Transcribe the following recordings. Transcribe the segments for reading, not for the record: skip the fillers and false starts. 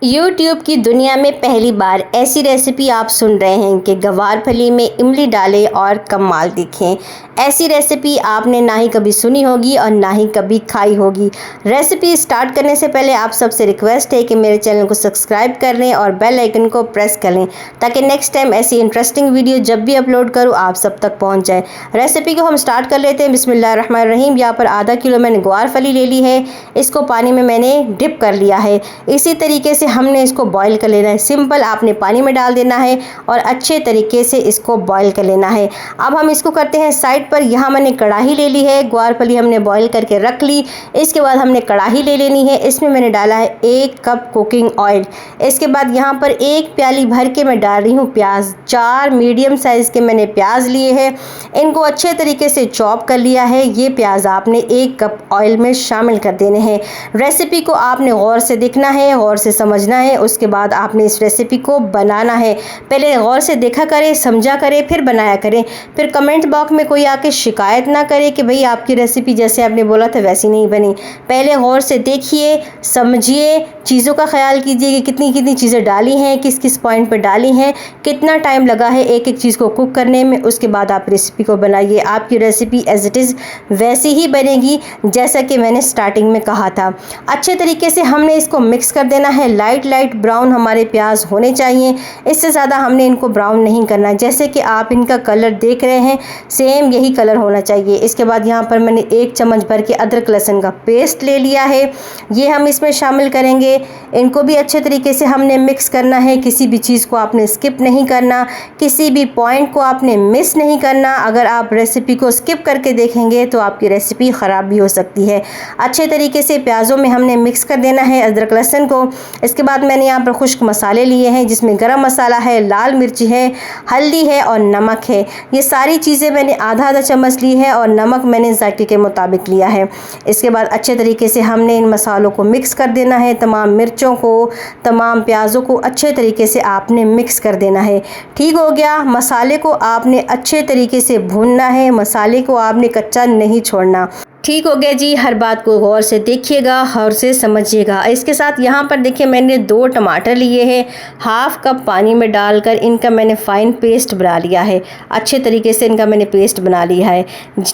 YouTube की दुनिया में पहली बार ऐसी रेसिपी आप सुन रहे हैं कि गवार फली में इमली डालें और कमाल दिखें। ऐसी रेसिपी आपने ना ही कभी सुनी होगी और ना ही कभी खाई होगी। रेसिपी स्टार्ट करने से पहले आप सबसे रिक्वेस्ट है कि मेरे चैनल को सब्सक्राइब कर लें और बेल आइकन को प्रेस कर लें ताकि नेक्स्ट टाइम ऐसी इंटरेस्टिंग वीडियो जब भी अपलोड करूँ आप सब तक पहुँच जाए। रेसिपी को हम स्टार्ट कर लेते हैं। बिस्मिल्लाहिर्रहमानिर्रहीम। यहाँ पर आधा किलो मैंने गवार फली ले ली है, इसको पानी में मैंने डिप कर लिया है। इसी तरीके से हमने इसको बॉईल कर लेना है। सिंपल आपने पानी में डाल देना है और अच्छे तरीके से इसको बॉईल कर लेना है। अब हम इसको करते हैं साइड पर। यहाँ मैंने कढ़ाई ले ली है, ग्वार फली हमने बॉईल करके रख ली। इसके बाद हमने कढ़ाई ले लेनी है, इसमें मैंने डाला है 1 कप कुकिंग ऑयल। इसके बाद यहाँ पर 1 प्याली भर के मैं डाल रही हूँ प्याज। 4 मीडियम साइज़ के मैंने प्याज लिए हैं, इनको अच्छे तरीके से चॉप कर लिया है। ये प्याज आपने 1 कप ऑयल में शामिल कर देने हैं। रेसिपी को आपने गौर से देखना है, गौर से समझना है, उसके बाद आपने इस रेसिपी को बनाना है। पहले गौर से देखा करें, समझा करें, फिर बनाया करें। फिर कमेंट बॉक्स में कोई आके शिकायत ना करे कि भाई आपकी रेसिपी जैसे आपने बोला था वैसी नहीं बनी। पहले गौर से देखिए, समझिए, चीज़ों का ख्याल कीजिए कि कितनी कितनी चीज़ें डाली हैं, किस किस पॉइंट पर डाली हैं, कितना टाइम लगा है एक एक चीज़ को कुक करने में। उसके बाद आप रेसिपी को बनाइए। आपकी रेसिपी एज इट इज़ वैसी ही बनेगी जैसा कि मैंने स्टार्टिंग में कहा था। अच्छे तरीके से हमने इसको मिक्स कर देना है। लाइट ब्राउन हमारे प्याज होने चाहिए, इससे ज़्यादा हमने इनको ब्राउन नहीं करना। जैसे कि आप इनका कलर देख रहे हैं सेम यही कलर होना चाहिए। इसके बाद यहाँ पर मैंने 1 चम्मच भर के अदरक लहसुन का पेस्ट ले लिया है, ये हम इसमें शामिल करेंगे। इनको भी अच्छे तरीके से हमने मिक्स करना है। किसी भी चीज़ को आपने स्किप नहीं करना, किसी भी पॉइंट को आपने मिस नहीं करना। अगर आप रेसिपी को स्किप करके देखेंगे तो आपकी रेसिपी ख़राब भी हो सकती है। अच्छे तरीके से प्याज़ों में हमने मिक्स कर देना है अदरक लहसुन को। इसके बाद मैंने यहाँ पर खुश्क मसाले लिए हैं जिसमें गरम मसाला है, लाल मिर्च है, हल्दी है और नमक है। ये सारी चीज़ें मैंने आधा चम्मच ली है और नमक मैंने जायके के मुताबिक लिया है। इसके बाद अच्छे तरीके से हमने इन मसालों को मिक्स कर देना है। तमाम मिर्चों को, तमाम प्याज़ों को अच्छे तरीके से आपने मिक्स कर देना है। ठीक हो गया। मसाले को आपने अच्छे तरीके से भूनना है, मसाले को आपने कच्चा नहीं छोड़ना। ठीक हो गया जी। हर बात को गौर से देखिएगा, गौर से समझिएगा। इसके साथ यहाँ पर देखिए मैंने 2 टमाटर लिए हैं, हाफ कप पानी में डालकर इनका मैंने फ़ाइन पेस्ट बना लिया है। अच्छे तरीके से इनका मैंने पेस्ट बना लिया है।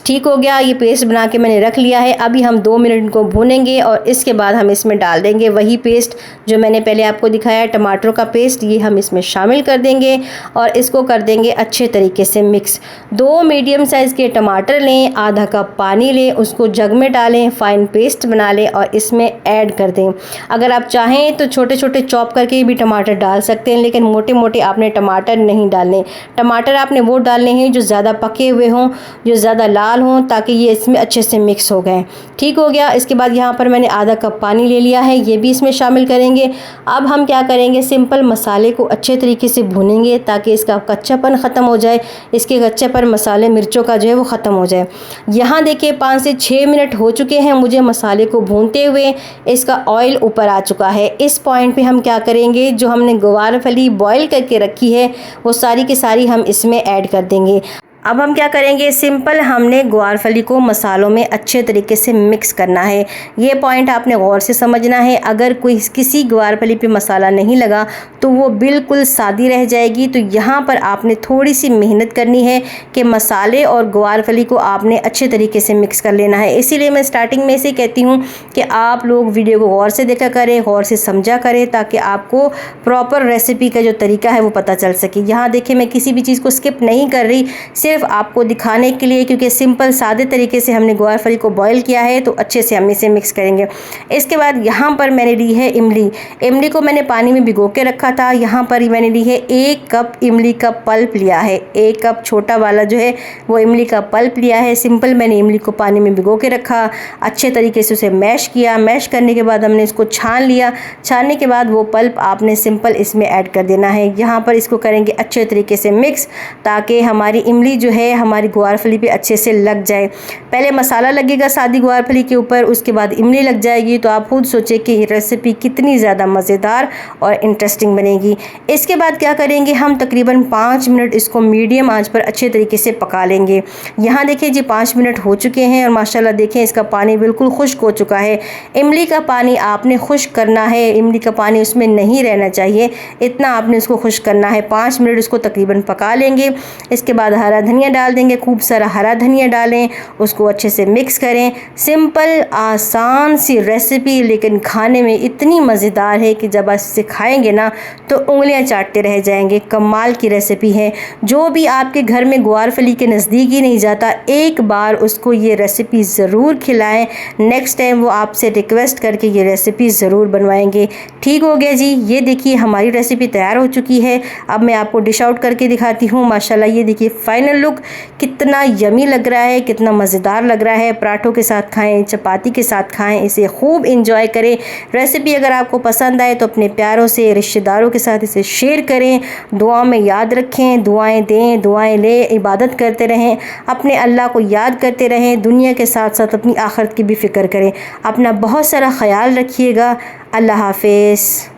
ठीक हो गया। ये पेस्ट बना के मैंने रख लिया है। अभी हम 2 मिनट इनको भूनेंगे और इसके बाद हम इसमें डाल देंगे वही पेस्ट जो मैंने पहले आपको दिखाया, टमाटरों का पेस्ट। ये हम इसमें शामिल कर देंगे और इसको कर देंगे अच्छे तरीके से मिक्स। 2 मीडियम साइज़ के टमाटर लें, आधा कप पानी लें, उसको जग में डालें, फाइन पेस्ट बना लें और इसमें ऐड कर दें। अगर आप चाहें तो छोटे छोटे चॉप करके भी टमाटर डाल सकते हैं, लेकिन मोटे मोटे आपने टमाटर नहीं डालने। टमाटर आपने वो डालने हैं जो ज़्यादा पके हुए हों, जो ज़्यादा लाल हों, ताकि ये इसमें अच्छे से मिक्स हो गए। ठीक हो गया। इसके बाद यहाँ पर मैंने आधा कप पानी ले लिया है, ये भी इसमें शामिल करेंगे। अब हम क्या करेंगे, सिंपल मसाले को अच्छे तरीके से भूनेंगे ताकि इसका कच्चापन ख़त्म हो जाए, इसके कच्चेपन मसाले मिर्चों का जो है वो ख़त्म हो जाए। यहाँ देखिए 5 से 6 मिनट हो चुके हैं मुझे मसाले को भूनते हुए। इसका ऑयल ऊपर आ चुका है। इस पॉइंट पे हम क्या करेंगे, जो हमने गवार फली बॉईल करके रखी है वो सारी की सारी हम इसमें ऐड कर देंगे। अब हम क्या करेंगे, सिंपल हमने ग्वार फली को मसालों में अच्छे तरीके से मिक्स करना है। ये पॉइंट आपने गौर से समझना है। अगर कोई किसी ग्वार फली पे मसाला नहीं लगा तो वो बिल्कुल सादी रह जाएगी। तो यहाँ पर आपने थोड़ी सी मेहनत करनी है कि मसाले और ग्वार फली को आपने अच्छे तरीके से मिक्स कर लेना है। इसीलिए मैं स्टार्टिंग में से कहती हूँ कि आप लोग वीडियो को गौर से देखा करें, गौर से समझा करें, ताकि आपको प्रॉपर रेसिपी का जो तरीका है वो पता चल सके। यहाँ देखिए मैं किसी भी चीज़ को स्किप नहीं कर रही, सिर्फ आपको दिखाने के लिए, क्योंकि सिंपल सादे तरीके से हमने ग्वार फली को बॉईल किया है तो अच्छे से हम इसे मिक्स करेंगे। इसके बाद यहाँ पर मैंने ली है इमली। इमली को मैंने पानी में भिगो के रखा था। यहाँ पर मैंने ली है 1 कप इमली का पल्प लिया है। 1 कप छोटा वाला जो है वो इमली का पल्प लिया है। सिंपल मैंने इमली को पानी में भिगो के रखा, अच्छे तरीके से उसे मैश किया। मैश करने के बाद हमने इसको छान लिया। छानने के बाद वो पल्प आपने सिंपल इसमें ऐड कर देना है। यहाँ पर इसको करेंगे अच्छे तरीके से मिक्स, ताकि हमारी इमली जो है हमारी ग्वारफली पे अच्छे से लग जाए। पहले मसाला लगेगा सादी ग्वारफली के ऊपर, उसके बाद इमली लग जाएगी। तो आप खुद सोचें कि ये रेसिपी कितनी ज़्यादा मज़ेदार और इंटरेस्टिंग बनेगी। इसके बाद क्या करेंगे, हम तकरीबन 5 मिनट इसको मीडियम आंच पर अच्छे तरीके से पका लेंगे। यहाँ देखिए जी 5 मिनट हो चुके हैं और माशाल्लाह देखें इसका पानी बिल्कुल खुश्क हो चुका है। इमली का पानी आपने खुश्क करना है, इमली का पानी उसमें नहीं रहना चाहिए, इतना आपने इसको खुश्क करना है। 5 मिनट इसको तकरीबन पका लेंगे। इसके बाद हरा धनिया डाल देंगे, खूब सारा हरा धनिया डालें, उसको अच्छे से मिक्स करें। सिंपल आसान सी रेसिपी लेकिन खाने में इतनी मज़ेदार है कि जब आप इसे खाएंगे ना तो उंगलियां चाटते रह जाएंगे। कमाल की रेसिपी है। जो भी आपके घर में ग्वारफली के नज़दीक ही नहीं जाता, एक बार उसको ये रेसिपी ज़रूर खिलाएं। नेक्स्ट टाइम वो आपसे रिक्वेस्ट करके ये रेसिपी ज़रूर बनवाएंगे। ठीक हो गया जी, ये देखिए हमारी रेसिपी तैयार हो चुकी है। अब मैं आपको डिश आउट करके दिखाती हूँ। माशाल्लाह ये देखिए फाइनल लुक कितना यमी लग रहा है, कितना मज़ेदार लग रहा है। पराठों के साथ खाएं, चपाती के साथ खाएं, इसे खूब इंजॉय करें। रेसिपी अगर आपको पसंद आए तो अपने प्यारों से, रिश्तेदारों के साथ इसे शेयर करें। दुआ में याद रखें, दुआएं दें, दुआएं लें, इबादत करते रहें, अपने अल्लाह को याद करते रहें। दुनिया के साथ साथ अपनी आखिरत की भी फ़िक्र करें। अपना बहुत सारा ख्याल रखिएगा। अल्लाह हाफ़िज़।